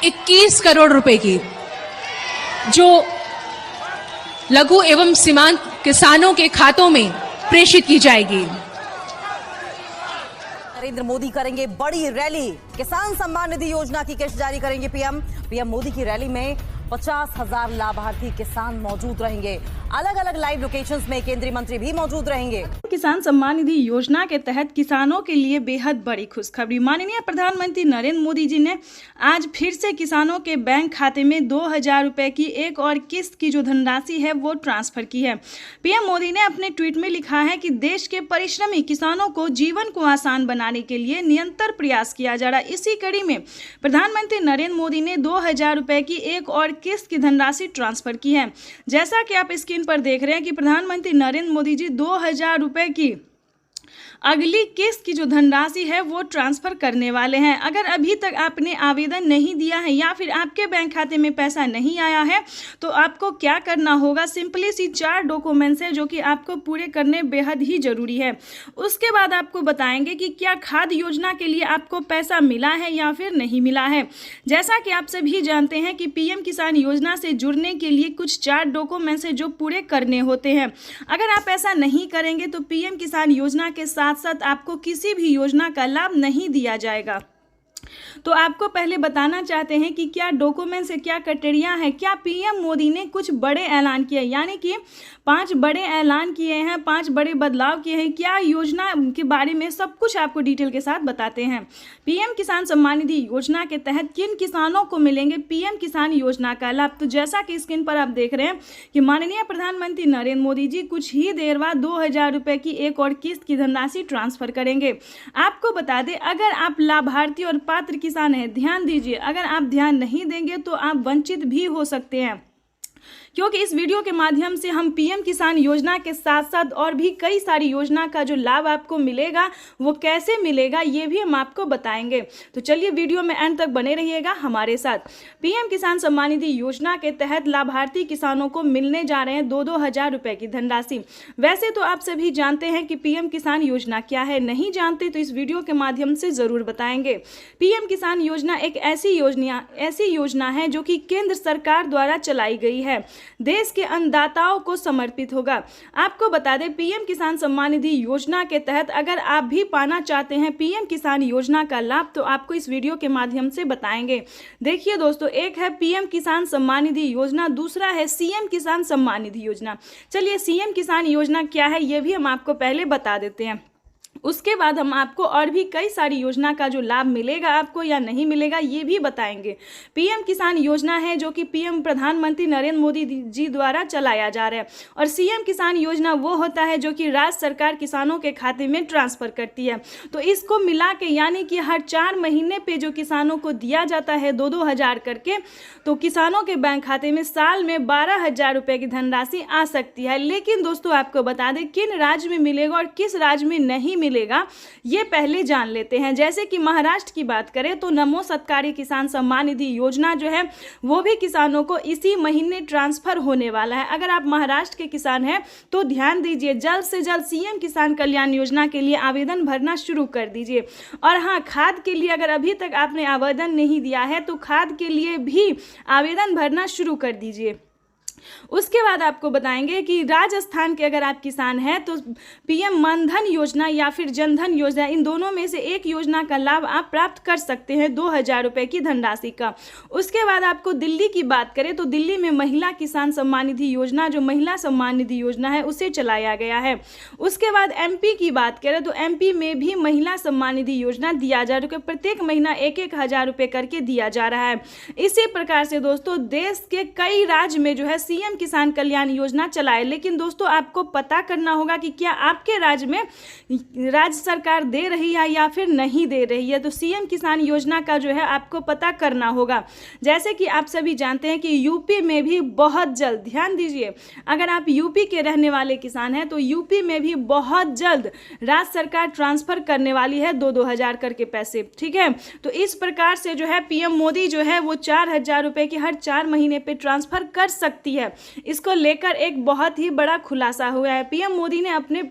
21 करोड़ रुपए की, जो लघु एवं सीमांत किसानों के खातों में प्रेषित की जाएगी। नरेंद्र मोदी करेंगे बड़ी रैली, किसान सम्मान निधि योजना की किस्त जारी करेंगे पीएम मोदी की रैली में 50,000 लाभार्थी किसान मौजूद रहेंगे। अलग अलग लाइव लोकेशंस में केंद्रीय मंत्री भी मौजूद रहेंगे। किसान सम्मान निधि योजना के तहत किसानों के लिए बेहद बड़ी खुशखबरी। माननीय प्रधानमंत्री नरेंद्र मोदी जी ने आज फिर से किसानों के बैंक खाते में 2,000 रुपए की एक और किस्त की जो धनराशि है वो ट्रांसफर की है। पीएम मोदी ने अपने ट्वीट में लिखा है कि देश के परिश्रमी किसानों को जीवन को आसान बनाने के लिए निरंतर प्रयास किया जा रहा है। इसी कड़ी में प्रधानमंत्री नरेंद्र मोदी ने 2,000 रुपए की एक और किस्त की धनराशि ट्रांसफर की है। जैसा कि आप स्क्रीन पर देख रहे हैं कि प्रधानमंत्री नरेंद्र मोदी जी 2,000 रुपए की अगली किस्त की जो धनराशि है वो ट्रांसफर करने वाले हैं। अगर अभी तक आपने आवेदन नहीं दिया है या फिर आपके बैंक खाते में पैसा नहीं आया है तो आपको क्या करना होगा, सिंपली सी 4 डॉक्यूमेंट्स है जो कि आपको पूरे करने बेहद ही जरूरी है। उसके बाद आपको बताएंगे कि क्या खाद योजना के लिए आपको पैसा मिला है या फिर नहीं मिला है। जैसा कि आप सभी जानते हैं कि पीएम किसान योजना से जुड़ने के लिए कुछ 4 डॉक्यूमेंट्स है जो पूरे करने होते हैं। अगर आप ऐसा नहीं करेंगे तो पीएम किसान योजना के साथ साथ आपको किसी भी योजना का लाभ नहीं दिया जाएगा। तो आपको पहले बताना चाहते हैं कि क्या डॉक्यूमेंट्स है, क्या क्राइटेरिया है। क्या पीएम मोदी ने कुछ बड़े ऐलान किए, यानी कि 5 बड़े ऐलान किए हैं, 5 बड़े बदलाव किए हैं। क्या योजना के बारे में सब कुछ आपको डिटेल के साथ बताते हैं। पीएम किसान सम्मान निधि योजना के तहत किन किसानों को मिलेंगे पीएम किसान योजना का लाभ। तो जैसा कि स्क्रीन पर आप देख रहे हैं कि माननीय प्रधानमंत्री नरेंद्र मोदी जी कुछ ही देर बाद 2,000 रुपए की एक और किस्त की धनराशि ट्रांसफर करेंगे। आपको बता दें, अगर आप लाभार्थी और पात्र किसान है, ध्यान दीजिए, अगर आप ध्यान नहीं देंगे तो आप वंचित भी हो सकते हैं, क्योंकि इस वीडियो के माध्यम से हम पीएम किसान योजना के साथ साथ और भी कई सारी योजना का जो लाभ आपको मिलेगा वो कैसे मिलेगा ये भी हम आपको बताएंगे। तो चलिए वीडियो में एंड तक बने रहिएगा हमारे साथ। पीएम किसान सम्मान निधि योजना के तहत लाभार्थी किसानों को मिलने जा रहे हैं 2-2 हज़ार रुपए की धनराशि। वैसे तो आप सभी जानते हैं कि पीएम किसान योजना क्या है, नहीं जानते तो इस वीडियो के माध्यम से जरूर बताएंगे। पीएम किसान योजना एक ऐसी योजना है जो कि केंद्र सरकार द्वारा चलाई गई है, देश के अन्नदाताओं को समर्पित होगा। आपको बता दें, पीएम किसान सम्मान निधि योजना के तहत अगर आप भी पाना चाहते हैं पीएम किसान योजना का लाभ तो आपको इस वीडियो के माध्यम से बताएंगे। देखिए दोस्तों, एक है पीएम किसान सम्मान निधि योजना, दूसरा है सीएम किसान सम्मान निधि योजना। चलिए सीएम किसान योजना क्या है ये भी हम आपको पहले बता देते हैं, उसके बाद हम आपको और भी कई सारी योजना का जो लाभ मिलेगा आपको या नहीं मिलेगा ये भी बताएंगे। पीएम किसान योजना है जो कि पीएम प्रधानमंत्री नरेंद्र मोदी जी द्वारा चलाया जा रहा है, और सीएम किसान योजना वो होता है जो कि राज्य सरकार किसानों के खाते में ट्रांसफर करती है। तो इसको मिला के यानी कि हर 4 महीने पे जो किसानों को दिया जाता है 2-2 हज़ार करके, तो किसानों के बैंक खाते में साल में 12,000 रुपए की धनराशि आ सकती है। लेकिन दोस्तों आपको बता दें किन राज्य में मिलेगा और किस राज्य में नहीं मिलेगा ये पहले जान लेते हैं। जैसे कि महाराष्ट्र की बात करें तो नमो सत्कारी किसान सम्मान निधि योजना जो है वो भी किसानों को इसी महीने ट्रांसफर होने वाला है। अगर आप महाराष्ट्र के किसान हैं तो ध्यान दीजिए, जल्द से जल्द सीएम किसान कल्याण योजना के लिए आवेदन भरना शुरू कर दीजिए। और हाँ, खाद के लिए अगर अभी तक आपने आवेदन नहीं दिया है तो खाद के लिए भी आवेदन भरना शुरू कर दीजिए। उसके बाद आपको बताएंगे कि राजस्थान के अगर आप किसान हैं तो पीएम मनधन योजना या फिर जनधन योजना, इन दोनों में से एक योजना का लाभ आप प्राप्त कर सकते हैं 2,000 रुपए की धनराशि का। उसके बाद आपको दिल्ली की बात करें तो दिल्ली में महिला किसान सम्मान निधि योजना जो महिला सम्मान निधि योजना है उसे चलाया गया है। उसके बाद एमपी की बात करें तो एमपी में भी महिला सम्मान निधि योजना दिया जा रहा है, प्रत्येक महीना 1-1 हज़ार रुपए करके दिया जा रहा है। इसी प्रकार से दोस्तों देश के कई राज्य में जो है सीएम किसान कल्याण योजना चलाए। लेकिन दोस्तों आपको पता करना होगा कि क्या आपके राज्य में राज्य सरकार दे रही है या फिर नहीं दे रही है। तो सीएम किसान योजना का जो है आपको पता करना होगा। जैसे कि आप सभी जानते हैं कि यूपी में भी बहुत जल्द, ध्यान दीजिए, अगर आप यूपी के रहने वाले किसान हैं तो यूपी में भी बहुत जल्द राज्य सरकार ट्रांसफर करने वाली है 2-2 हज़ार करके पैसे, ठीक है। तो इस प्रकार से जो है पीएम मोदी जो है वो 4,000 रुपए की हर 4 महीने पे ट्रांसफर कर सकती है। इसको लेकर एक बहुत ही बड़ा खुलासा हुआ है। पीएम मोदी ने अपने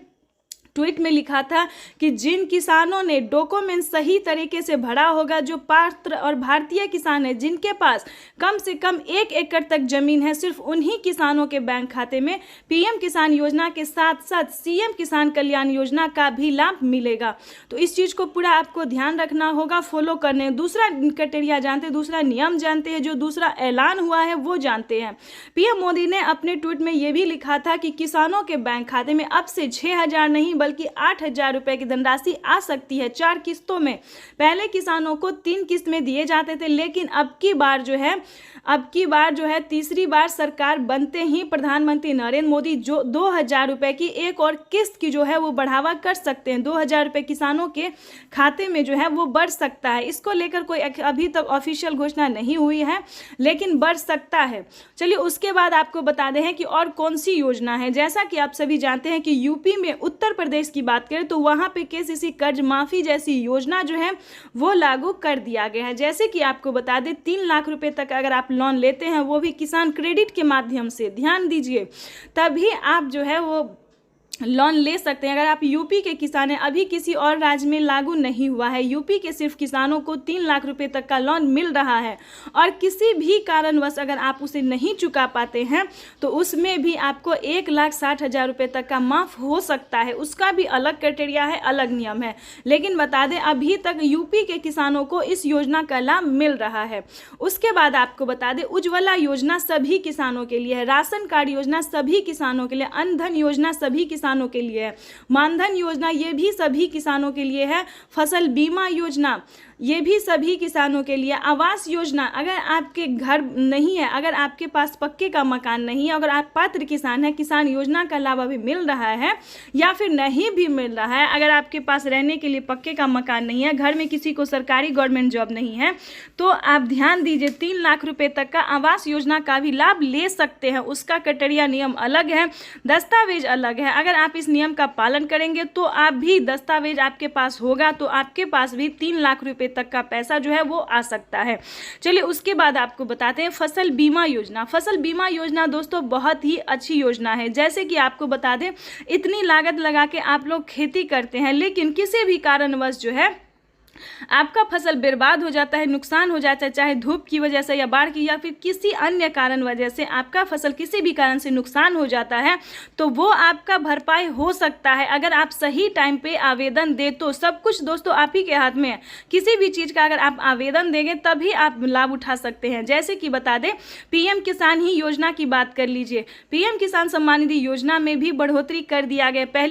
ट्वीट में लिखा था कि जिन किसानों ने डॉक्यूमेंट सही तरीके से भरा होगा, जो पात्र और भारतीय किसान है जिनके पास कम से कम 1 एकड़ तक जमीन है, सिर्फ उन्हीं किसानों के बैंक खाते में पीएम किसान योजना के साथ साथ सीएम किसान कल्याण योजना का भी लाभ मिलेगा। तो इस चीज को पूरा आपको ध्यान रखना होगा, फॉलो करने। दूसरा क्राइटेरिया जानते हैं, दूसरा नियम जानते हैं, जो दूसरा ऐलान हुआ है वो जानते हैं। पीएम मोदी ने अपने ट्वीट में यह भी लिखा था कि किसानों के बैंक खाते में अब से 6,000 नहीं बल्कि 8,000 रुपए की धनराशि आ सकती है 4 किस्तों में। पहले किसानों को 3 किस्त में दिए जाते थे, लेकिन अब की बार जो है तीसरी बार सरकार बनते ही प्रधानमंत्री नरेंद्र मोदी जो 2,000 रुपए की एक और किस्त की जो है वो बढ़ावा कर सकते हैं। 2,000 रुपए किसानों के खाते में जो है वो बढ़ सकता है। इसको लेकर कोई अभी तक ऑफिशियल घोषणा नहीं हुई है, लेकिन बढ़ सकता है। चलिए उसके बाद आपको बता दें कि और कौन सी योजना है। जैसा कि आप सभी जानते हैं कि यूपी में उत्तर प्रदेश की बात करें तो वहाँ पे केसीसी कर्ज माफी जैसी योजना जो है वो लागू कर दिया गया है। जैसे कि आपको बता दें 3 लाख रुपए तक अगर आप लोन लेते हैं, वो भी किसान क्रेडिट के माध्यम से, ध्यान दीजिए, तभी आप जो है वो लोन ले सकते हैं। अगर आप यूपी के किसान हैं, अभी किसी और राज्य में लागू नहीं हुआ है, यूपी के सिर्फ किसानों को 3 लाख रुपए तक का लोन मिल रहा है और किसी भी कारणवश अगर आप उसे नहीं चुका पाते हैं तो उसमें भी आपको 1,60,000 रुपये तक का माफ़ हो सकता है। उसका भी अलग क्राइटेरिया है, अलग नियम है, लेकिन बता दें अभी तक यूपी के किसानों को इस योजना का लाभ मिल रहा है। उसके बाद आपको बता दें उज्ज्वला योजना सभी किसानों के लिए है, राशन कार्ड योजना सभी किसानों के लिए, अन्न धन योजना सभी किसानों के लिए है, मानधन योजना ये भी सभी किसानों के लिए है, फसल बीमा योजना ये भी सभी किसानों के लिए, आवास योजना अगर आपके घर नहीं है, अगर आपके पास पक्के का मकान नहीं है, अगर आप पात्र किसान हैं, किसान योजना का लाभ अभी मिल रहा है या फिर नहीं भी मिल रहा है, अगर आपके पास रहने के लिए पक्के का मकान नहीं है, घर में किसी को सरकारी गवर्नमेंट जॉब नहीं है, तो आप ध्यान दीजिए 3 लाख रुपए तक का आवास योजना का भी लाभ ले सकते हैं। उसका क्राइटेरिया नियम अलग है, दस्तावेज अलग है। अगर आप इस नियम का पालन करेंगे तो आप भी दस्तावेज आपके पास होगा तो आपके पास भी 3 लाख रुपए तक का पैसा जो है वो आ सकता है। चलिए उसके बाद आपको बताते हैं फसल बीमा योजना। फसल बीमा योजना दोस्तों बहुत ही अच्छी योजना है। जैसे कि आपको बता दें इतनी लागत लगा के आप लोग खेती करते हैं, लेकिन किसी भी कारणवश जो है आपका फसल बर्बाद हो जाता है, नुकसान हो जाता है, चाहे धूप की वजह से या बाढ़ की या फिर किसी अन्य कारण वजह से आपका फसल किसी भी कारण से नुकसान हो जाता है, तो वो आपका भरपाई हो सकता है अगर आप सही टाइम पे आवेदन दे तो। सब कुछ दोस्तों आप ही के हाथ में है, किसी भी चीज़ का अगर आप आवेदन देंगे तभी आप लाभ उठा सकते हैं। जैसे कि बता दें पीएम किसान ही योजना की बात कर लीजिए, पीएम किसान सम्मान निधि योजना में भी बढ़ोतरी कर दिया गया। पहले